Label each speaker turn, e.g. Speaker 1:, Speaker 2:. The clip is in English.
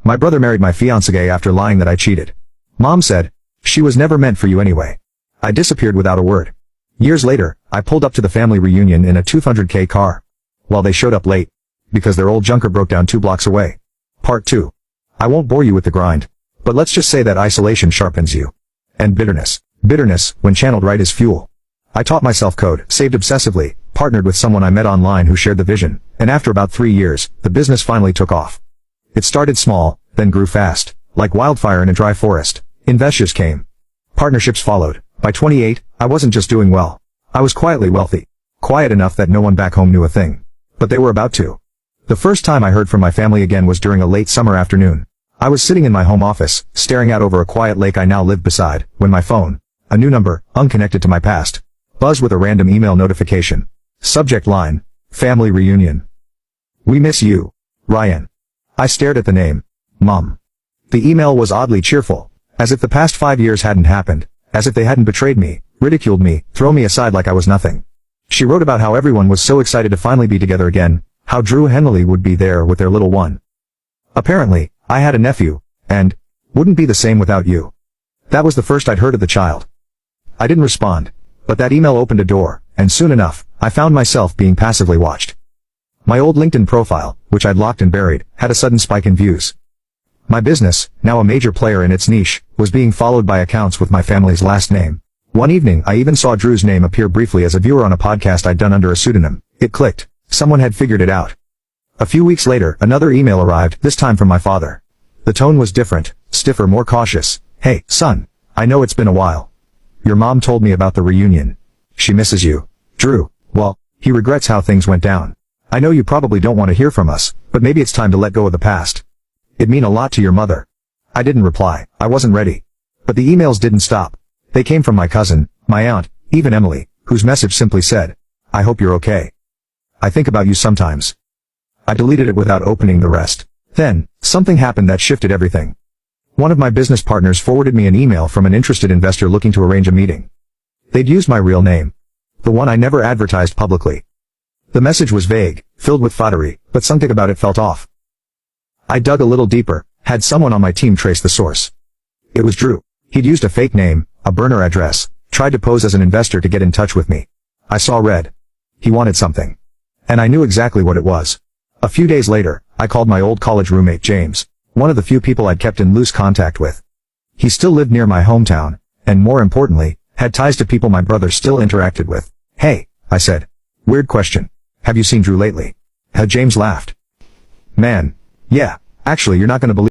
Speaker 1: My brother married my fiancée after lying that I cheated. Mom said, she was never meant for you anyway. I disappeared without a word. Years later, I pulled up to the family reunion in a 200k car. While they showed up late, because their old junker broke down 2 blocks away. Part 2. I won't bore you with the grind, but let's just say that isolation sharpens you. And bitterness. Bitterness, when channeled right, is fuel. I taught myself code, saved obsessively, partnered with someone I met online who shared the vision, and after about 3 years, the business finally took off. It started small, then grew fast, like wildfire in a dry forest. Investors came. Partnerships followed. By 28, I wasn't just doing well. I was quietly wealthy. Quiet enough that no one back home knew a thing. But they were about to. The first time I heard from my family again was during a late summer afternoon. I was sitting in my home office, staring out over a quiet lake I now lived beside, when my phone, a new number, unconnected to my past, buzzed with a random email notification. Subject line, family reunion. We miss you, Ryan. I stared at the name. Mom. The email was oddly cheerful, as if the past 5 years hadn't happened, as if they hadn't betrayed me, ridiculed me, thrown me aside like I was nothing. She wrote about how everyone was so excited to finally be together again, how Drew and Henley would be there with their little one. Apparently, I had a nephew, and wouldn't be the same without you. That was the first I'd heard of the child. I didn't respond, but that email opened a door, and soon enough, I found myself being passively watched. My old LinkedIn profile, which I'd locked and buried, had a sudden spike in views. My business, now a major player in its niche, was being followed by accounts with my family's last name. One evening I even saw Drew's name appear briefly as a viewer on a podcast I'd done under a pseudonym. It clicked. Someone had figured it out. A few weeks later, another email arrived, this time from my father. The tone was different, stiffer, more cautious. Hey, son. I know it's been a while. Your mom told me about the reunion. She misses you. Drew. Well, he regrets how things went down. I know you probably don't want to hear from us, but maybe it's time to let go of the past. It'd mean a lot to your mother. I didn't reply. I wasn't ready. But the emails didn't stop. They came from my cousin, my aunt, even Emily, whose message simply said, I hope you're okay. I think about you sometimes. I deleted it without opening the rest. Then, something happened that shifted everything. One of my business partners forwarded me an email from an interested investor looking to arrange a meeting. They'd used my real name. The one I never advertised publicly. The message was vague, filled with flattery, but something about it felt off. I dug a little deeper, had someone on my team trace the source. It was Drew. He'd used a fake name, a burner address, tried to pose as an investor to get in touch with me. I saw red. He wanted something. And I knew exactly what it was. A few days later, I called my old college roommate James, one of the few people I'd kept in loose contact with. He still lived near my hometown, and more importantly, had ties to people my brother still interacted with. Hey, I said. Weird question. Have you seen Drew lately? Had James laughed. Man. Yeah, actually you're not gonna believe